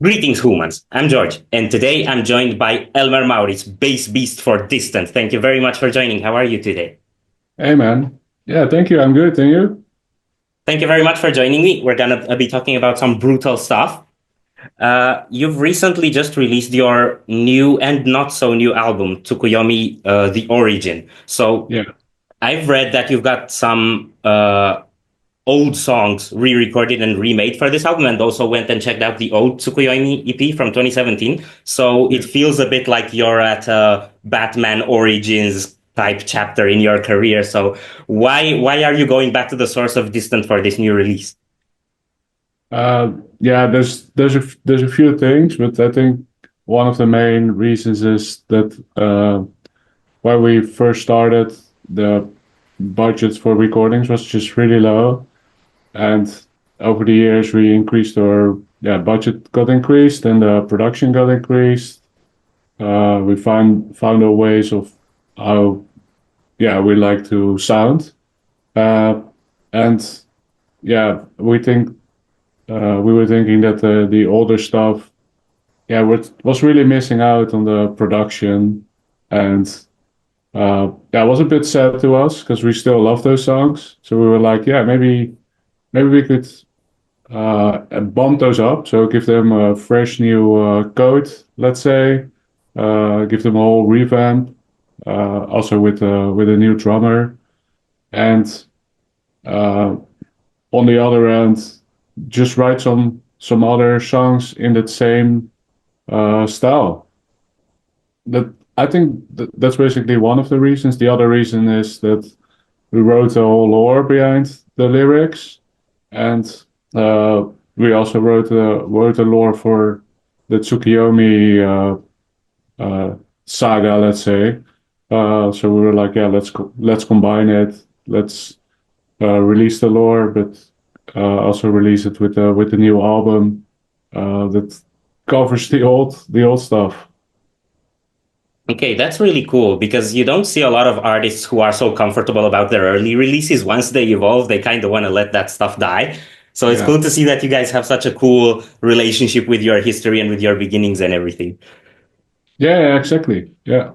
Greetings, humans. I'm George, and today I'm joined by Elmer Maurits, bass beast for Distant. Thank you very much for joining. How are you today? Hey man. Yeah, thank you. I'm good. And you? Thank you very much for joining me. We're gonna be talking about some brutal stuff. You've recently just released your new and not so new album, Tsukuyomi, The Origin. So Yeah. I've read that you've got some old songs re-recorded and remade for this album, and also went and checked out the old Tsukuyomi EP from 2017. So it Yeah. feels a bit like you're at a Batman Origins type chapter in your career. So why are you going back to the source of Distant for this new release? Uh, yeah, there's a few things, but I think one of the main reasons is that when we first started, the budget for recordings was just really low, and over the years we increased our budget got increased and the production got increased. We found our ways of how we like to sound, uh, and we think we were thinking that the older stuff, was really missing out on the production, and it was a bit sad to us because we still love those songs. So we were like, yeah, maybe we could bump those up. So give them a fresh new coat, let's say, give them a whole revamp, also with a new drummer, and uh, on the other end, just write some other songs in that same style. That I think that's basically one of the reasons. The other reason is that we wrote a whole lore behind the lyrics, and uh, we also wrote a lore for the Tsukuyomi saga, let's say. So we were like, yeah, let's combine it. Let's release the lore, but also release it with the new album that covers the old stuff. Okay, that's really cool because you don't see a lot of artists who are so comfortable about their early releases. Once they evolve, they kind of want to let that stuff die. So it's Yeah, cool to see that you guys have such a cool relationship with your history and with your beginnings and everything. yeah, exactly. Yeah.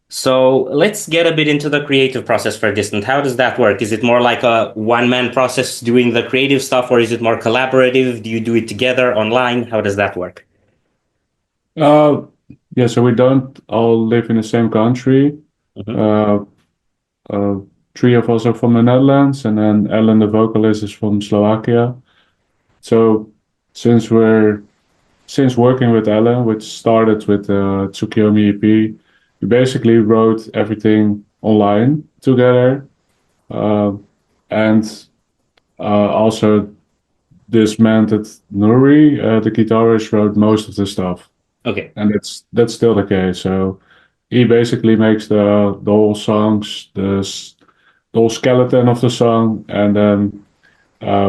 So let's get a bit into the creative process for Distant. How does that work? Is it more like a one-man process doing the creative stuff, or is it more collaborative? Do you do it together online? How does that work? Uh, yeah. So we don't all live in the same country. Mhm. Uh, uh, Three of us are from the Netherlands, and then Ellen, the vocalist, is from Slovakia. So since we're since working with Ellen, which started with Tsukuyomi EP, we basically wrote everything online together. Uh, and Also, this meant that Nuri, the guitarist, wrote most of the stuff, Okay. and that's still the case. So he basically makes the whole songs, the whole skeleton of the song, and then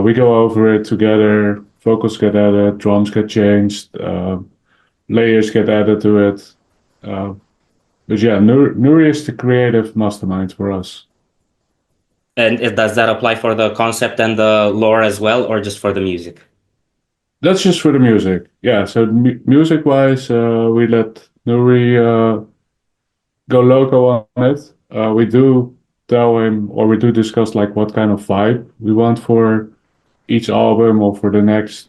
we go over it together. Vocals get added, drums get changed, layers get added to it. Uh, but yeah, Nuri is the creative mastermind for us. And does that apply for the concept and the lore as well, or just for the music? That's just for the music. Yeah, so music wise, we let Nuri go loco on it. We do tell him, or we do discuss like what kind of vibe we want for each album or for the next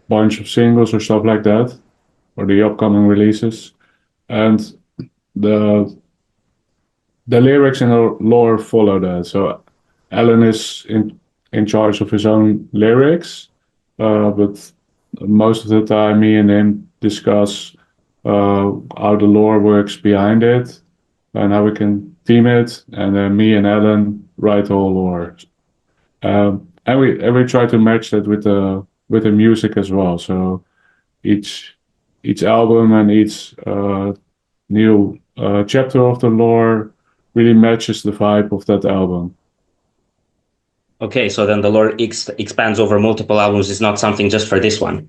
bunch of singles or stuff like that, or the upcoming releases. And the the lyrics and the lore follow that. So Alan is in charge of his own lyrics, but most of the time, me and him discuss how the lore works behind it and how we can theme it, and then me and Alan write the whole lore. And we try to match that with the music as well. So each each album and each new chapter of the lore really matches the vibe of that album. Okay, so then the lore expands over multiple albums. It's not something just for this one.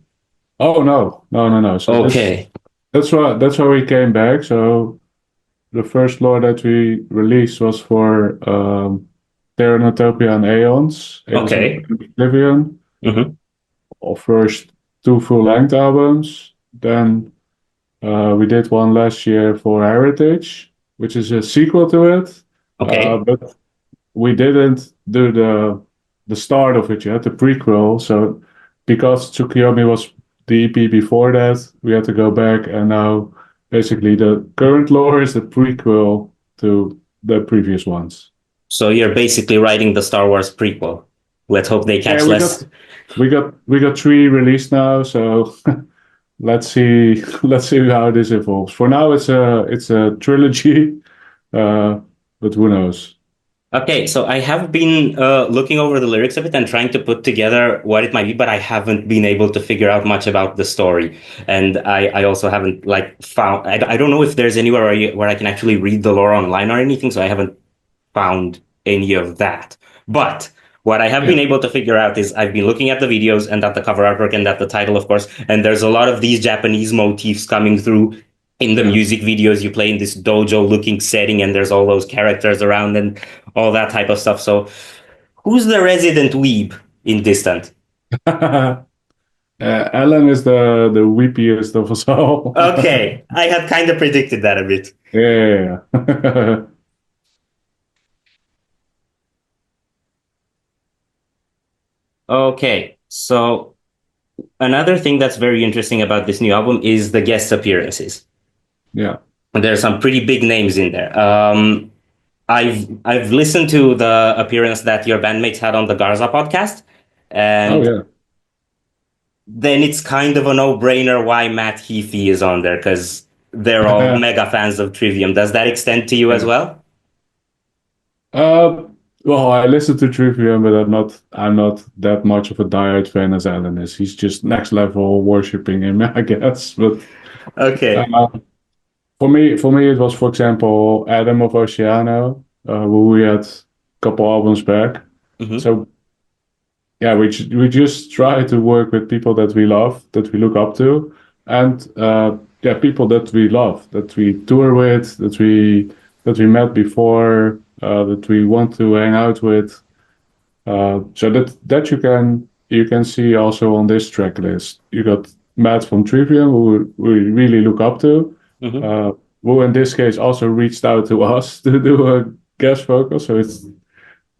Oh no, no, no, no. So Okay. that's why we came back. So the first lore that we released was for Terranotopia and Aeons, Aeons of Okay. Oblivion, Hmm. or first. two full-length albums. Then we did one last year for Heritage, which is a sequel to it. Okay. But we didn't do the start of it yet, the prequel. So because Tsukuyomi was the EP before that, we had to go back, and now basically the current lore is the prequel to the previous ones. So you're basically writing the Star Wars prequel. Let's hope they Yeah, catch less. we got three released now, so let's see let's see how this evolves. For now, it's a trilogy, uh, but who knows? Okay, so I have been looking over the lyrics of it and trying to put together what it might be, but I haven't been able to figure out much about the story. And I also haven't like found, I don't know if there's anywhere where I can actually read the lore online or anything, so I haven't found any of that. But what I have Yeah. been able to figure out is I've been looking at the videos and at the cover artwork and at the title, of course, and there's a lot of these Japanese motifs coming through in the Yeah. music videos. You play in this dojo looking setting and there's all those characters around and all that type of stuff. So who's the resident weeb in Distant? Alan is the weepiest of us all. Okay, I had kind of predicted that a bit. Yeah. Yeah. Okay, so another thing that's very interesting about this new album is the guest appearances. Yeah. There's some pretty big names in there. I've listened to the appearance that your bandmates had on the Garza podcast, Oh and yeah. then it's kind of a no-brainer why Matt Heafy is on there because they're all mega fans of Trivium. Does that extend to you as Yeah. well? Uh, well, I listen to Trivium, but I'm not that much of a diehard fan as Alan is. He's just next level worshipping him, I guess. But Okay. uh, for me, it was, for example, Adam of Oceano, who we had a couple albums back. Hmm. So yeah, we just try to work with people that we love, that we look up to, and yeah, people that we love, that we tour with, that we met before, that we want to hang out with. So that you can see also on this track list. You got Matt from Trivium, who we really look up to, Hmm. uh, who in this case also reached out to us to do a guest vocal. So it's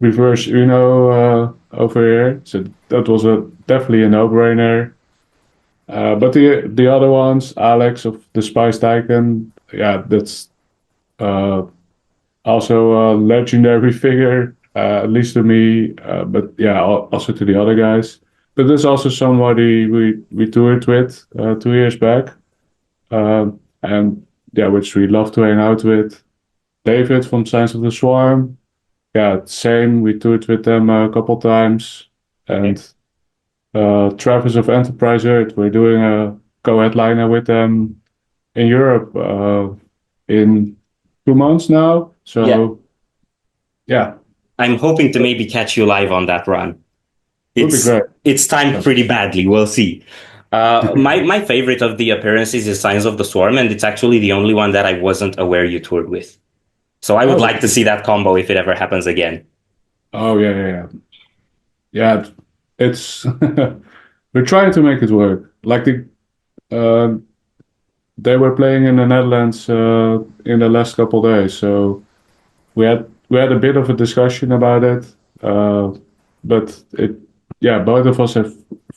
reverse Uno over here. So that was definitely a no-brainer. But the other ones, Alex of the Spice Icon, yeah, that's uh, also a legendary figure, at least to me. But yeah, also to the other guys. But there's also somebody we toured with 2 years back, and yeah, which we love to hang out with. David from Signs of the Swarm. Yeah, same. We toured with them a couple times, and Okay. Travis of Enterprise Earth. We're doing a co-headliner with them in Europe in 2 months now. Yeah. So yeah, I'm hoping to maybe catch you live on that run. would be great. It's timed Yeah. pretty badly. We'll see. My favorite of the appearances is Signs of the Swarm, and it's actually the only one that I wasn't aware you toured with. So I would Oh, like to see that combo if it ever happens again. oh yeah, yeah, yeah. Yeah, it's we're trying to make it work. Like uh, they were playing in the Netherlands in the last couple days, so we had a bit of a discussion about it, uh, but it yeah, both of us have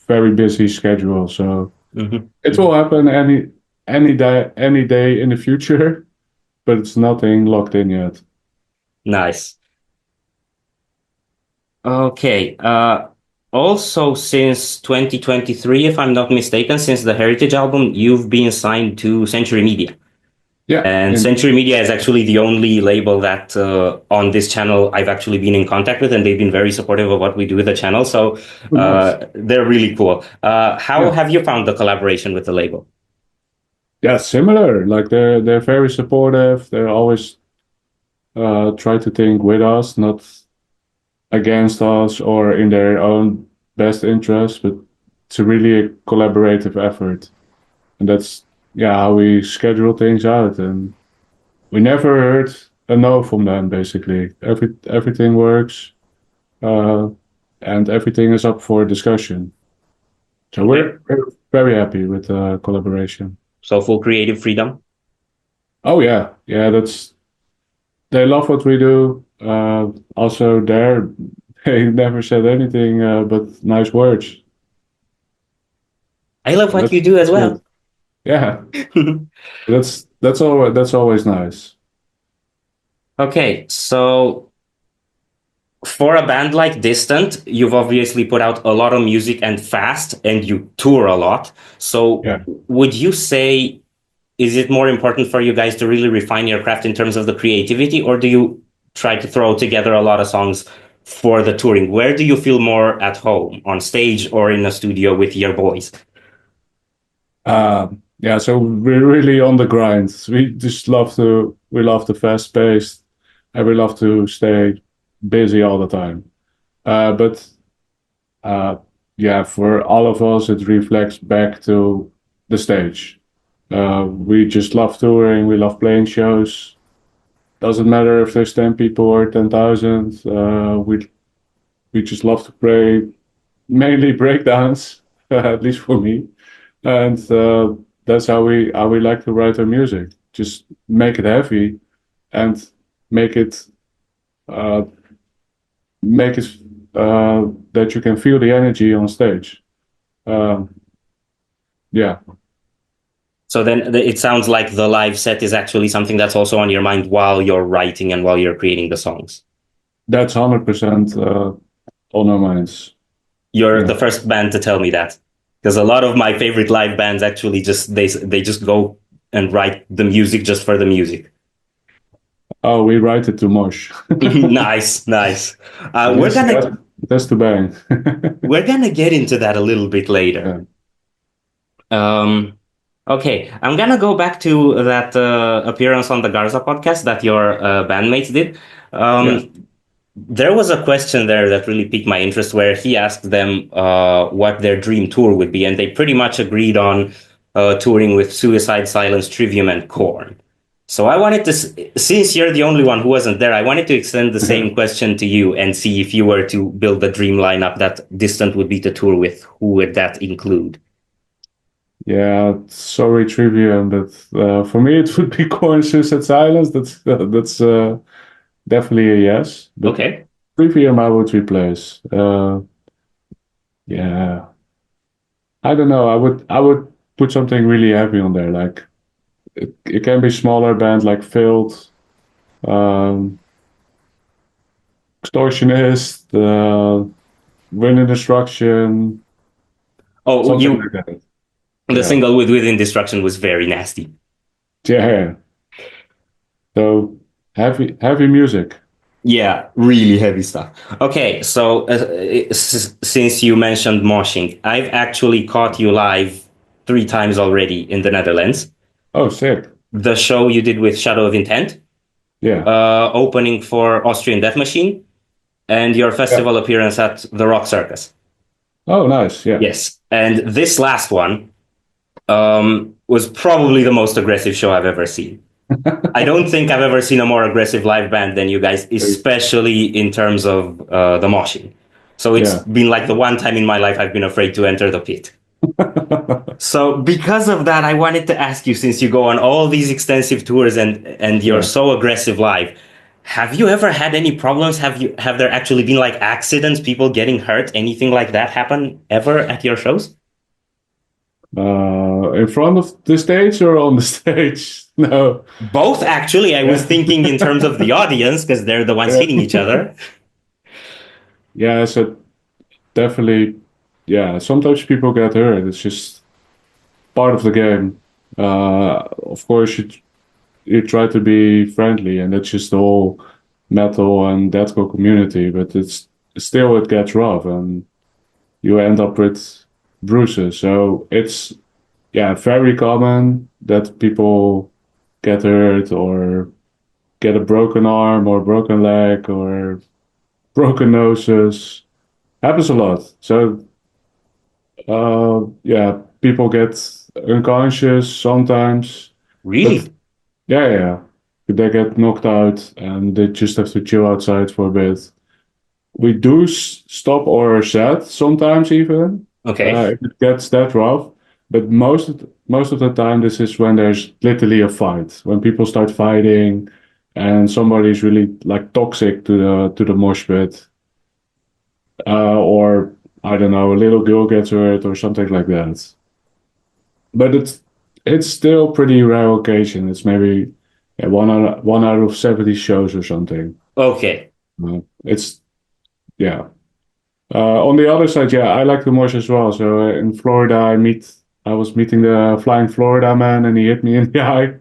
very busy schedules, so Hmm. it will happen any day in the future, but it's nothing locked in yet. Nice. Okay. Also, since 2023, if I'm not mistaken, since the Heritage album, you've been signed to Century Media. Yeah, And and Century Media is actually the only label that on this channel I've actually been in contact with, and they've been very supportive of what we do with the channel. So oh, nice. they're really cool. How Yeah, have you found the collaboration with the label? yeah, similar. Like they're very supportive. They always try to think with us, not against us or in their own best interest, but it's a really a collaborative effort. And that's yeah how we schedule things out. And we never heard a no from them. Basically, everything works, uh, and everything is up for discussion. So Okay. very happy with the collaboration. So full creative freedom. Oh yeah, yeah. That's they love what we do. Also, there they never said anything but nice words. I love So what you do as that's good. well. Yeah, that's always nice. Okay, so for a band like Distant, you've obviously put out a lot of music and fast, and you tour a lot. So Yeah. would you say, is it more important for you guys to really refine your craft in terms of the creativity, or do you try to throw together a lot of songs for the touring? Where do you feel more at home, on stage or in a studio with your boys? Yeah, so we're really on the grind. We love the fast pace, and we love to stay busy all the time. But uh, yeah, for all of us, it reflects back to the stage. We just love touring. We love playing shows. Doesn't matter if there's 10 people or 10,000. We just love to play mainly breakdowns, at least for me. And that's how we like to write our music. Just make it heavy and make it uh, make it that you can feel the energy on stage. Um, yeah, So then it sounds like the live set is actually something that's also on your mind while you're writing and while you're creating the songs. that's 100% on our minds. You're Yeah. the first band to tell me that, because a lot of my favorite live bands actually just they just go and write the music just for the music. Oh, we write it to Mosh. Nice, nice. Uh, we're Yes, gonna that's the bang. we're gonna get into that a little bit later. Yeah. Um, okay, I'm gonna go back to that appearance on the Garza podcast that your bandmates did. Yeah. Um, there was a question there that really piqued my interest, where he asked them what their dream tour would be, and they pretty much agreed on touring with Suicide, Silence, Trivium, and Korn. So I wanted to, since you're the only one who wasn't there, I wanted to extend the same question to you and see if you were to build the dream lineup that Distant would be to tour with, who would that include? Yeah, sorry, Trivium, but for me it would be Corn Suicide Silence. That's definitely a yes. But Okay. Trivium I would replace. Yeah, I don't know. I would put something really heavy on there. Like it can be smaller band like Failed, um, Extortionist, Wind and Destruction, Oh, something you, like that. the Yeah, single with Within Destruction was very nasty. yeah. So heavy music. Yeah, really heavy stuff. Okay, so since you mentioned moshing, I've actually caught you live 3 times already in the Netherlands. Oh, sick. The show you did with Shadow of Intent, Yeah. opening for Austrian Death Machine, and your Yeah. festival appearance at the Rock Circus. Oh, nice. Yeah. Yes, and this last one was probably the most aggressive show I've ever seen. I don't think I've ever seen a more aggressive live band than you guys, especially in terms of the moshing. So it's Yeah. been like the one time in my life I've been afraid to enter the pit. So because of that, I wanted to ask you, since you go on all these extensive tours and you're Yeah. so aggressive live, have you ever had any problems? Have there actually been like accidents, people getting hurt, anything like that happen ever at your shows? In front of the stage or on the stage? No. Both, actually. I was Yeah. thinking in terms of the audience, because they're the ones Yeah. hitting each other. Yeah. So definitely, yeah. Sometimes people get hurt. It's just part of the game. Of course, you try to be friendly, and that's just the whole metal and deathcore community. But it gets rough, and you end up with bruises. So it's yeah, very common that people get hurt or get a broken arm or broken leg or broken noses. Happens a lot. So yeah, people get unconscious sometimes, but Really? yeah, they get knocked out and they just have to chill outside for a bit. We do stop our set sometimes even Okay. if it gets that rough. but most of the time, this is when there's literally a fight, when people start fighting, and somebody's really like toxic to the mosh pit, or I don't know, a little girl gets hurt or something like that. But it's still pretty rare occasion. It's maybe yeah, one out of 70 shows or something. Okay. It's yeah. On the other side, yeah, I like the mosh as well. So in Florida, I was meeting the flying Florida man, and he hit me in the eye,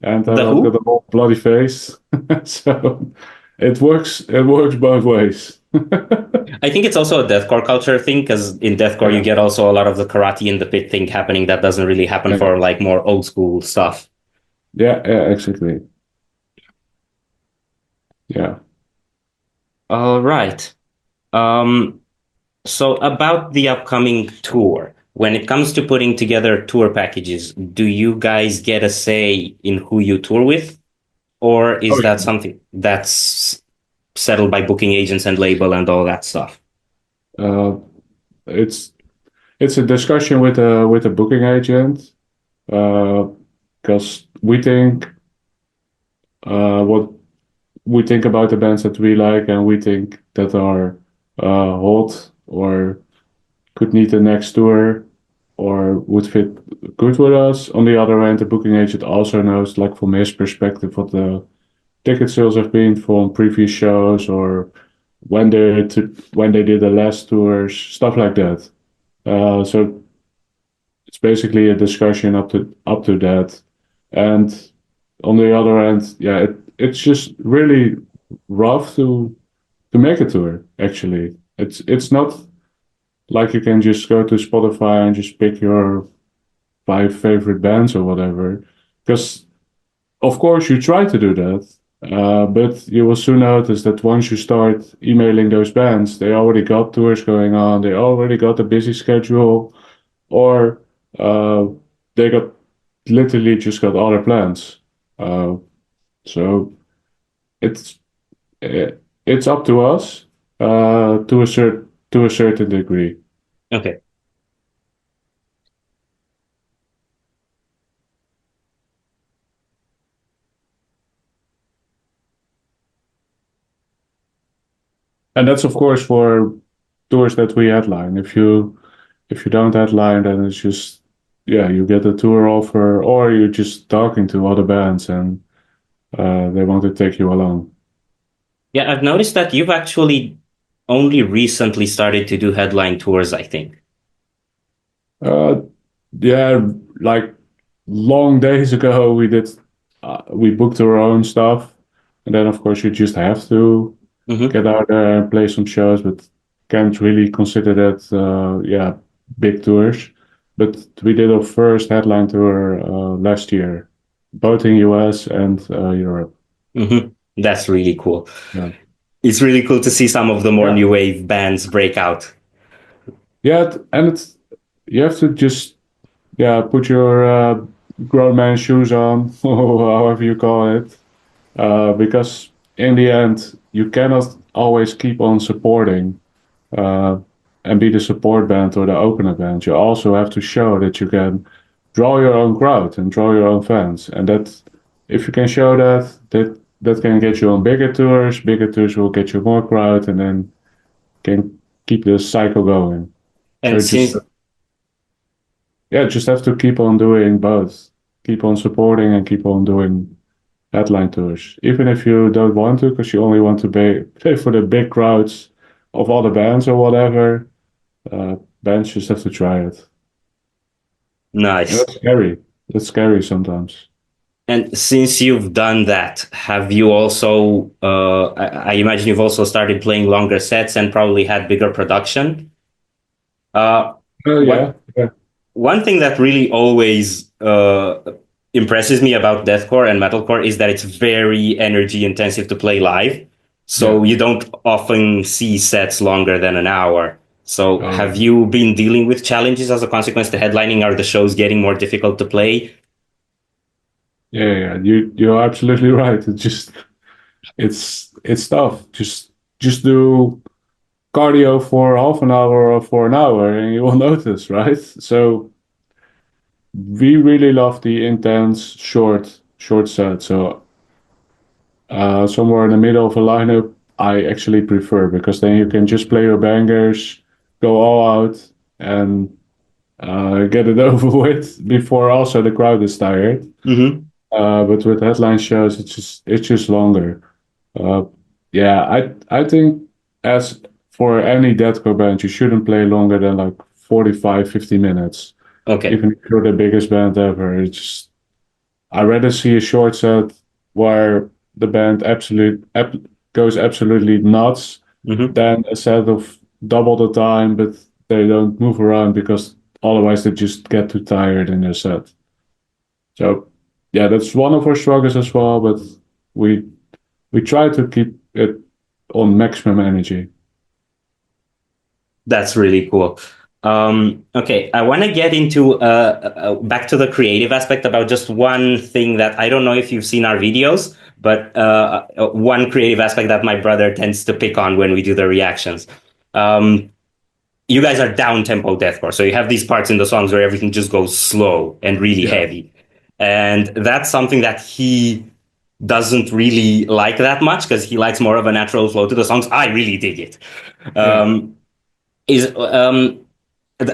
and The I've got who? a whole bloody face. So it works. It works both ways. I think it's also a deathcore culture thing because in deathcore you Yeah, get also a lot of the karate in the pit thing happening that doesn't really happen yeah, for like more old school stuff. yeah, yeah, exactly. Yeah. All right. Um, so about the upcoming tour, when it comes to putting together tour packages, do you guys get a say in who you tour with, or Oh is that something that's settled by booking agents and label and all that stuff? yeah. It's it's a discussion with a booking agent because what we think about the bands that we like and we think that are hot or could need the next tour or would fit good with us. On the other hand, the booking agent also knows, like from his perspective, what the ticket sales have been from previous shows or when they did the last tours, stuff like that. So it's basically a discussion up to that. And on the other hand, yeah, it's just really rough to make a tour. Actually, it's not like you can just go to Spotify and just pick your five favorite bands or whatever. Because of course you try to do that, but you will soon notice that once you start emailing those bands, they already got tours going on, they already got a busy schedule, or uh, they got literally just got other plans. Uh, so it's it's up to us to a certain degree. Okay. And that's of course for tours that we headline. If you don't headline, then it's just yeah, you get a tour offer, or you're just talking to other bands and they want to take you along. Yeah, I've noticed that you've actually only recently started to do headline tours, I think. Uh, yeah, like long days ago, we booked our own stuff, and then of course you just have to Hmm. get out there and play some shows, but can't really consider that yeah, big tours. But we did our first headline tour last year, both in US and Europe. Hmm. That's really cool. Yeah, It's really cool to see some of the more yeah, new wave bands break out. yeah, and it's you have to just yeah put your grown man shoes on, or however you call it, because in the end you cannot always keep on supporting uh, and be the support band or the opener band. You also have to show that you can draw your own crowd and draw your own fans, and that if you can show that, that can get you on bigger tours. Bigger tours will get you more crowd, and then can keep the cycle going. And So just since yeah, just have to keep on doing both. Keep on supporting and keep on doing headline tours, even if you don't want to, because you only want to pay for the big crowds of other bands or whatever. Bands just have to try it. And nice. that's scary. That's scary sometimes. And since you've done that, have you also, I imagine you've also started playing longer sets and probably had bigger production. Uh, Oh what yeah, yeah, One thing that really always impresses me about deathcore and metalcore is that it's very energy intensive to play live. yeah. So you don't often see sets longer than an hour. So Oh have yeah, you been dealing with challenges as a consequence to headlining? Are the shows getting more difficult to play? yeah, yeah. You're absolutely right. It's tough. Just do cardio for half an hour or for an hour, and you will notice, right? So we really love the intense short set. So somewhere in the middle of a lineup, I actually prefer because then you can just play your bangers, go all out, and get it over with before also the crowd is tired. Hmm. But with headline shows, it's just longer. Uh, yeah, I think as for any deathcore band, you shouldn't play longer than like 45, 50 minutes. Okay. Even if you're the biggest band ever, I'd rather see a short set where the band goes absolutely nuts Hmm. than a set of double the time, but they don't move around because otherwise they just get too tired in their set. So yeah, that's one of our struggles as well, but we we try to keep it on maximum energy. That's really cool. Okay, I want to get into back to the creative aspect about just one thing that I don't know if you've seen our videos, but one creative aspect that my brother tends to pick on when we do the reactions. Um, you guys are down tempo deathcore, so you have these parts in the songs where everything just goes slow and really Yeah, heavy, and that's something that he doesn't really like that much because he likes more of a natural flow to the songs. I really dig it. yeah. Um, is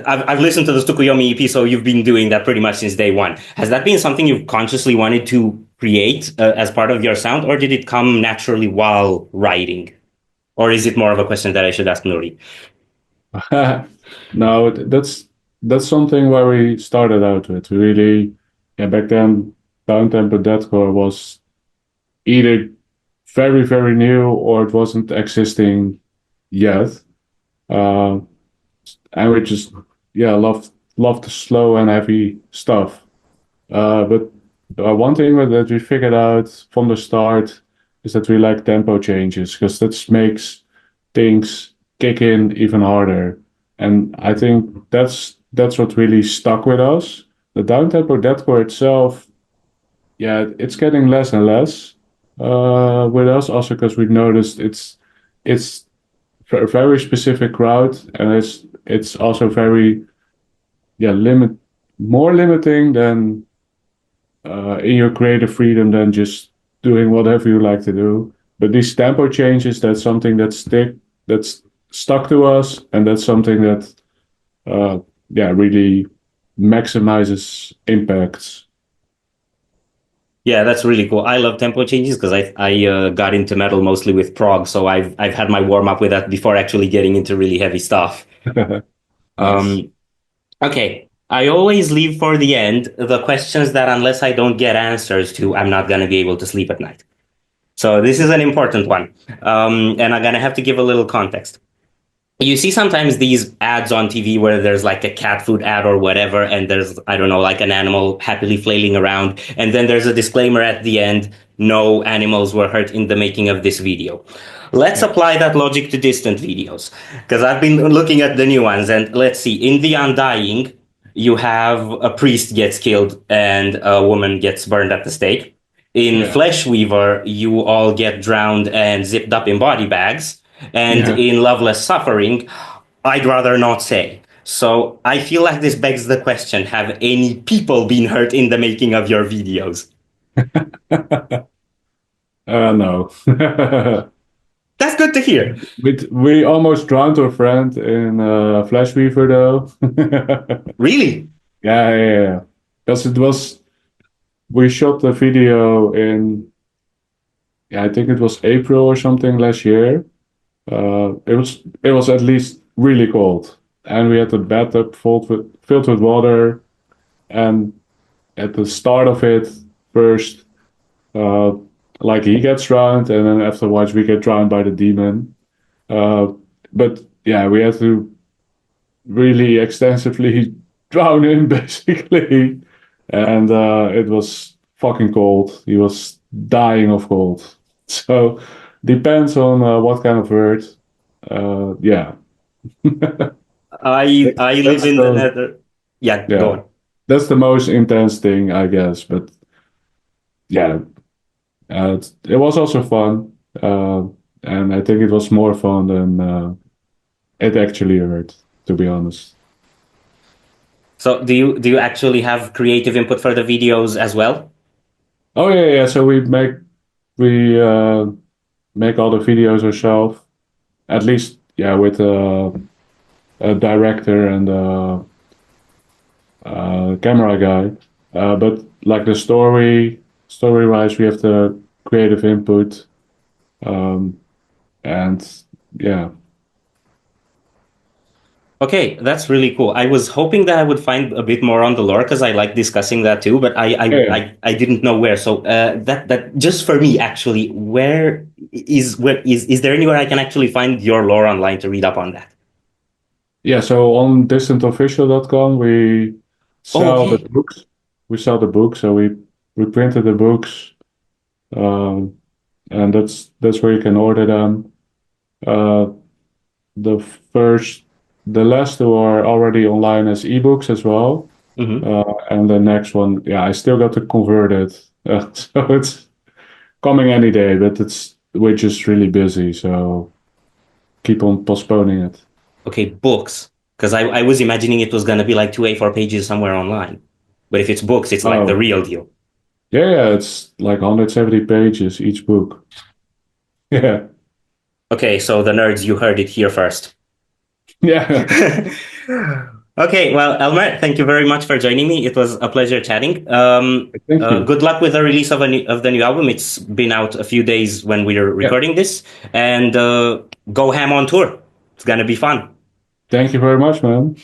I've listened to the Tsukuyomi EP, so you've been doing that pretty much since day one. Has that been something you've consciously wanted to create as part of your sound, or did it come naturally while writing? Or is it more of a question that I should ask Nuri? No, that's something where we started out with. We really, yeah, back then, downtempo deathcore was either very, very new or it wasn't existing yet. Uh, and we just, yeah, loved the slow and heavy stuff. But one thing that we figured out from the start is that we like tempo changes because that makes things kick in even harder. And I think that's what really stuck with us. The downtempo deathcore itself, yeah, it's getting less and less with us. Also because we've noticed it's for a very specific crowd, and it's also very yeah more limiting than in your creative freedom than just doing whatever you like to do. But these tempo changes, that's something that's stuck to us, and that's something that uh, yeah really maximizes impacts. Yeah, that's really cool. I love tempo changes because I got into metal mostly with prog, so I've had my warm up with that before actually getting into really heavy stuff. Nice. Um, okay, I always leave for the end the questions that unless I don't get answers to, I'm not gonna be able to sleep at night. So this is an important one, and I'm gonna have to give a little context. You see sometimes these ads on TV where there's like a cat food ad or whatever, and there's, I don't know, like an animal happily flailing around, and then there's a disclaimer at the end, no animals were hurt in the making of this video. Let's Yeah. apply that logic to distant videos, because I've been looking at the new ones, and let's see, in The Undying, you have a priest gets killed and a woman gets burned at the stake. In Yeah. Flesh Weaver, you all get drowned and zipped up in body bags. And Yeah. in Loveless Suffering, I'd rather not say. So I feel like this begs the question, have any people been hurt in the making of your videos? No. That's good to hear. We almost drowned our friend in Flash Weaver though. Really? Yeah, yeah, yeah. Because we shot the video in, yeah, I think it was April or something last year. It was at least really cold, and we had the bathtub filled with water. And at the start of it, first, uh, like he gets drowned, and then afterwards we get drowned by the demon. Uh, but yeah, we had to really extensively drown him basically, and it was fucking cold. He was dying of cold. So depends on what kind of bird. Yeah, I live that's in the the nether. Yeah, go yeah on. that's the most intense thing, I guess. But yeah, it was also fun, and I think it was more fun than it actually hurt, to be honest. So do you actually have creative input for the videos as well? Oh yeah, yeah. So we make all the videos ourselves. At least, yeah, with a director and a camera guy. But like the story wise, we have the creative input. Um, and yeah, Okay, that's really cool. I was hoping that I would find a bit more on the lore because I like discussing that too, but yeah, I didn't know where. So that just for me actually, where is there anywhere I can actually find your lore online to read up on that? yeah. So on distantofficial.com, we Oh, sell the okay. books. We sell the books. So we printed the books, um, and that's where you can order them. Uh, the first, the last two are already online as ebooks as well. Hmm. And the next one, yeah, I still got to convert it. So it's coming any day, but we're just really busy, so keep on postponing it. Okay, books. Because I was imagining it was gonna be like two A4 pages somewhere online, but if it's books, it's like the Oh, real deal. yeah, yeah, it's like 170 pages each book. Yeah, Okay, so the nerds, you heard it here first. yeah. Okay, well, Elmer, thank you very much for joining me. It was a pleasure chatting. Thank you. Good luck with the release of the new album. It's been out a few days when we are Yeah, recording this, and go ham on tour. It's gonna be fun. thank you very much, man.